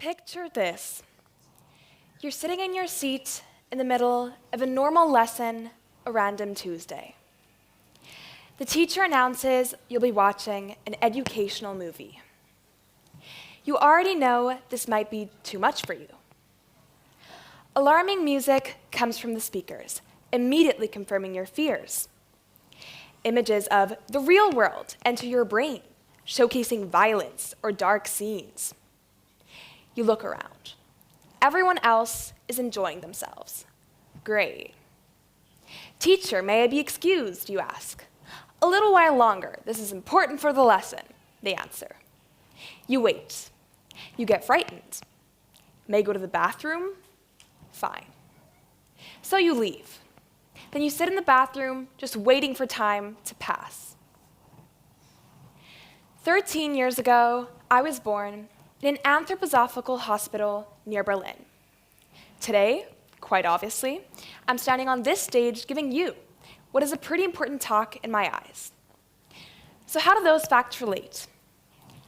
Picture this. You're sitting in your seat in the middle of a normal lesson, a random Tuesday. The teacher announces you'll be watching an educational movie. You already know this might be too much for you. Alarming music comes from the speakers, immediately confirming your fears. Images of the real world enter your brain, showcasing violence or dark scenes. You look around. Everyone else is enjoying themselves. Great. Teacher, may I be excused, you ask. A little while longer. This is important for the lesson, they answer. You wait. You get frightened. May go to the bathroom? Fine. So you leave. Then you sit in the bathroom, just waiting for time to pass. 13 years ago, I was born in an anthroposophical hospital near Berlin. Today, quite obviously, I'm standing on this stage giving you what is a pretty important talk in my eyes. So how do those facts relate?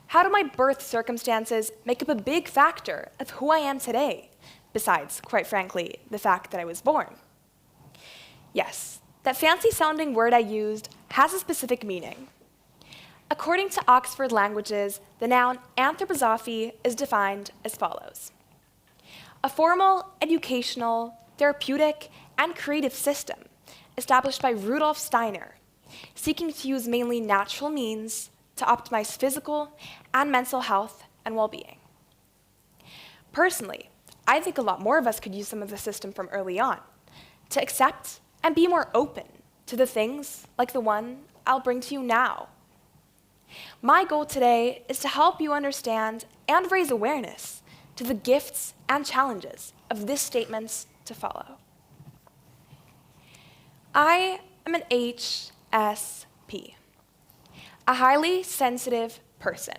How do my birth circumstances make up a big factor of who I am today, besides, quite frankly, the fact that I was born? Yes, that fancy-sounding word I used has a specific meaning. According to Oxford Languages, the noun anthroposophy is defined as follows: a formal, educational, therapeutic, and creative system established by Rudolf Steiner, seeking to use mainly natural means to optimize physical and mental health and well-being. Personally, I think a lot more of us could use some of the system from early on to accept and be more open to the things like the one I'll bring to you now. My goal today is to help you understand and raise awareness to the gifts and challenges of this statement to follow. I am an HSP, a highly sensitive person.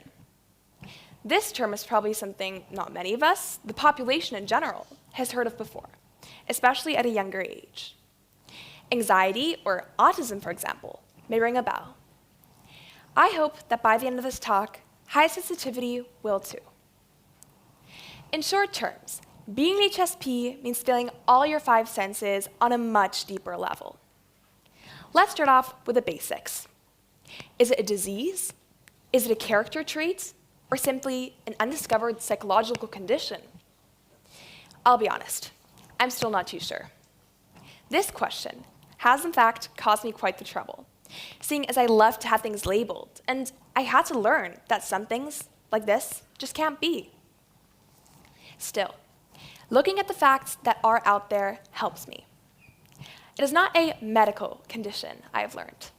This term is probably something not many of us, the population in general, has heard of before, especially at a younger age. Anxiety, or autism, for example, may ring a bell. I hope that by the end of this talk, high sensitivity will too. In short terms, being an HSP means feeling all your 5 senses on a much deeper level. Let's start off with the basics. Is it a disease? Is it a character trait? Or simply an undiscovered psychological condition? I'll be honest, I'm still not too sure. This question has in fact caused me quite the trouble, seeing as I love to have things labeled, and I had to learn that some things, like this, just can't be. Still, looking at the facts that are out there helps me. It is not a medical condition, I have learned.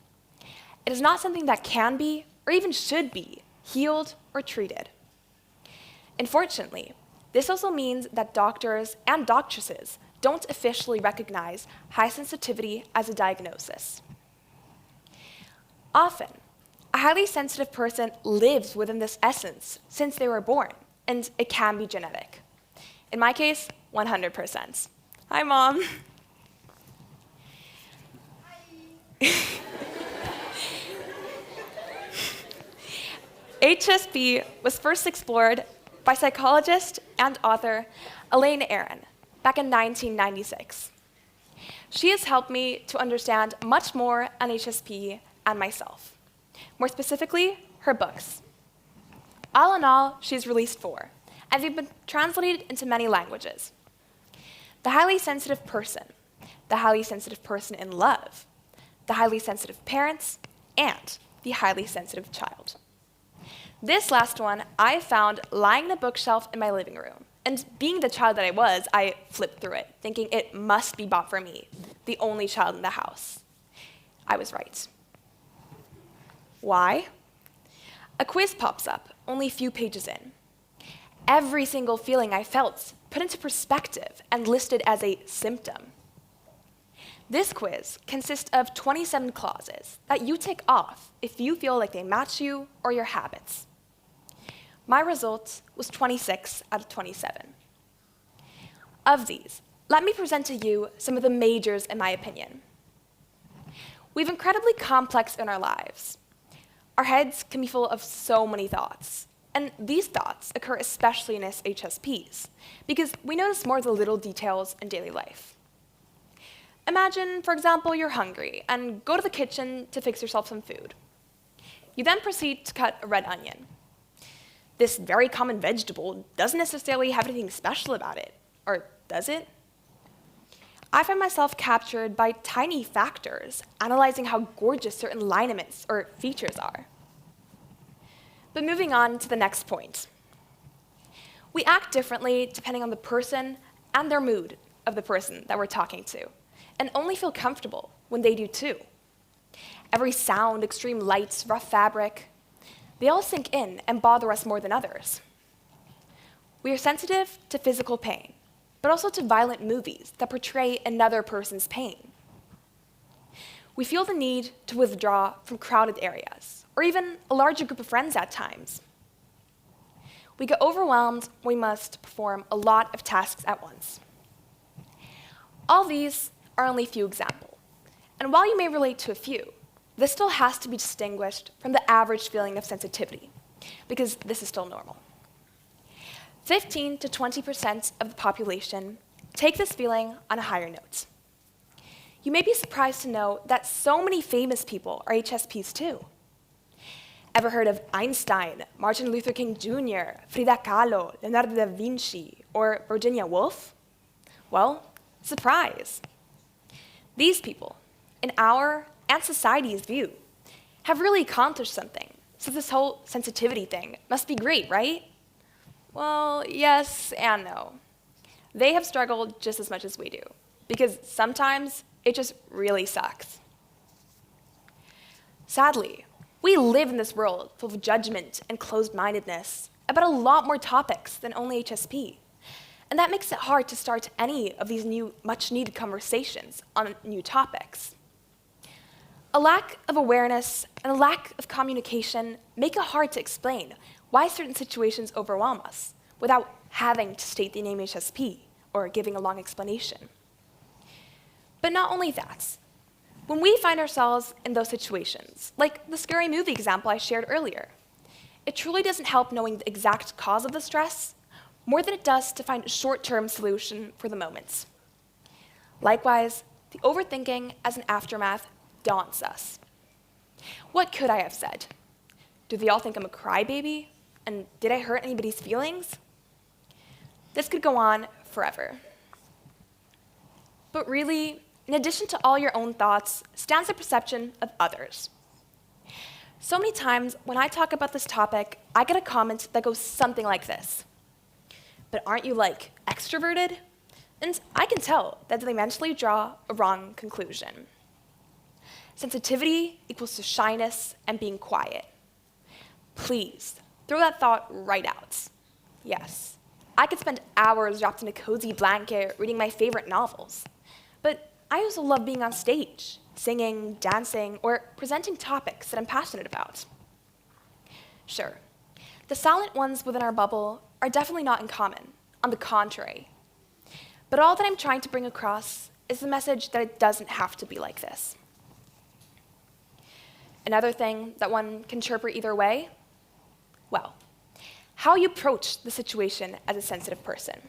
It is not something that can be, or even should be, healed or treated. Unfortunately, this also means that doctors and doctresses don't officially recognize high sensitivity as a diagnosis. Often, a highly sensitive person lives within this essence since they were born, and it can be genetic. In my case, 100%. Hi, Mom. HSP was first explored by psychologist and author Elaine Aron back in 1996. She has helped me to understand much more on HSP and myself. More specifically, her books. All in all, she's released 4, and they've been translated into many languages. The Highly Sensitive Person, The Highly Sensitive Person in Love, The Highly Sensitive Parents, and The Highly Sensitive Child. This last one I found lying in a bookshelf in my living room, and being the child that I was, I flipped through it, thinking it must be bought for me, the only child in the house. I was right. Why? A quiz pops up, only a few pages in. Every single feeling I felt put into perspective and listed as a symptom. This quiz consists of 27 clauses that you tick off if you feel like they match you or your habits. My result was 26 out of 27. Of these, let me present to you some of the majors in my opinion. We have incredibly complex in our lives. Our heads can be full of so many thoughts. And these thoughts occur especially in us HSPs, because we notice more of the little details in daily life. Imagine, for example, you're hungry and go to the kitchen to fix yourself some food. You then proceed to cut a red onion. This very common vegetable doesn't necessarily have anything special about it, or does it? I find myself captured by tiny factors, analyzing how gorgeous certain lineaments or features are. But moving on to the next point. We act differently depending on the person and their mood of the person that we're talking to, and only feel comfortable when they do too. Every sound, extreme lights, rough fabric, they all sink in and bother us more than others. We are sensitive to physical pain, but also to violent movies that portray another person's pain. We feel the need to withdraw from crowded areas, or even a larger group of friends at times. We get overwhelmed when we must perform a lot of tasks at once. All these are only a few examples, and while you may relate to a few, this still has to be distinguished from the average feeling of sensitivity, because this is still normal. 15 to 20% of the population take this feeling on a higher note. You may be surprised to know that so many famous people are HSPs too. Ever heard of Einstein, Martin Luther King Jr., Frida Kahlo, Leonardo da Vinci, or Virginia Woolf? Well, surprise. These people, in our and society's view, have really accomplished something, so this whole sensitivity thing must be great, right? Well, yes and no. They have struggled just as much as we do, because sometimes it just really sucks. Sadly, we live in this world full of judgment and closed-mindedness about a lot more topics than only HSP, and that makes it hard to start any of these new, much-needed conversations on new topics. A lack of awareness and a lack of communication make it hard to explain why certain situations overwhelm us without having to state the name HSP or giving a long explanation. But not only that, when we find ourselves in those situations, like the scary movie example I shared earlier, it truly doesn't help knowing the exact cause of the stress more than it does to find a short-term solution for the moment. Likewise, the overthinking as an aftermath daunts us. What could I have said? Do they all think I'm a crybaby? And did I hurt anybody's feelings? This could go on forever. But really, in addition to all your own thoughts, stands the perception of others. So many times when I talk about this topic, I get a comment that goes something like this. But aren't you, like, extroverted? And I can tell that they mentally draw a wrong conclusion. Sensitivity equals to shyness and being quiet. Please, throw that thought right out. Yes, I could spend hours wrapped in a cozy blanket reading my favorite novels. But I also love being on stage, singing, dancing, or presenting topics that I'm passionate about. Sure, the silent ones within our bubble are definitely not uncommon, on the contrary. But all that I'm trying to bring across is the message that it doesn't have to be like this. Another thing that one can interpret either way, well, how you approach the situation as a sensitive person.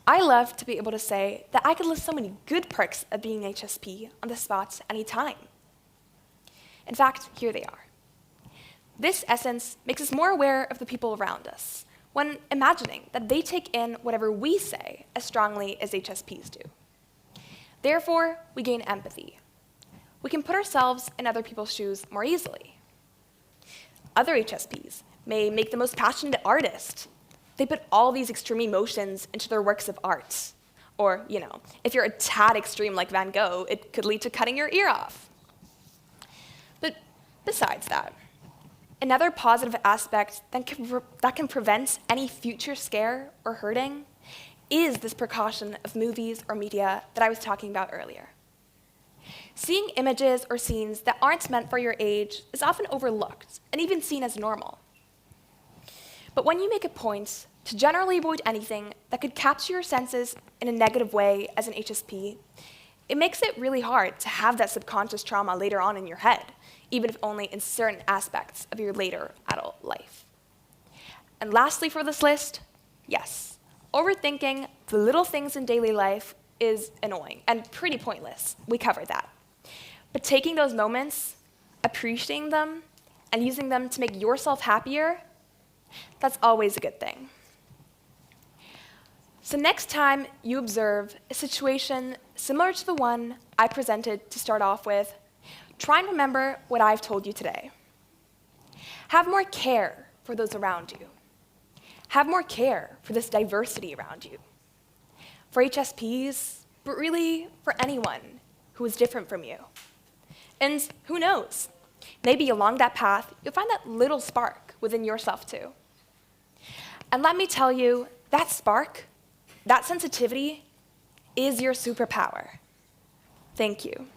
I love to be able to say that I could list so many good perks of being HSP on the spot anytime. In fact, here they are. This essence makes us more aware of the people around us when imagining that they take in whatever we say as strongly as HSPs do. Therefore, we gain empathy. We can put ourselves in other people's shoes more easily. Other HSPs may make the most passionate artist. They put all these extreme emotions into their works of art. Or, if you're a tad extreme like Van Gogh, it could lead to cutting your ear off. But besides that, another positive aspect that can prevent any future scare or hurting is this precaution of movies or media that I was talking about earlier. Seeing images or scenes that aren't meant for your age is often overlooked and even seen as normal. But when you make a point to generally avoid anything that could capture your senses in a negative way as an HSP, it makes it really hard to have that subconscious trauma later on in your head, even if only in certain aspects of your later adult life. And lastly for this list, yes, overthinking the little things in daily life is annoying and pretty pointless. We covered that. But taking those moments, appreciating them, and using them to make yourself happier, that's always a good thing. So next time you observe a situation similar to the one I presented to start off with, try and remember what I've told you today. Have more care for those around you. Have more care for this diversity around you. For HSPs, but really for anyone who is different from you. And who knows, maybe along that path, you'll find that little spark within yourself too. And let me tell you, that spark, that sensitivity, is your superpower. Thank you.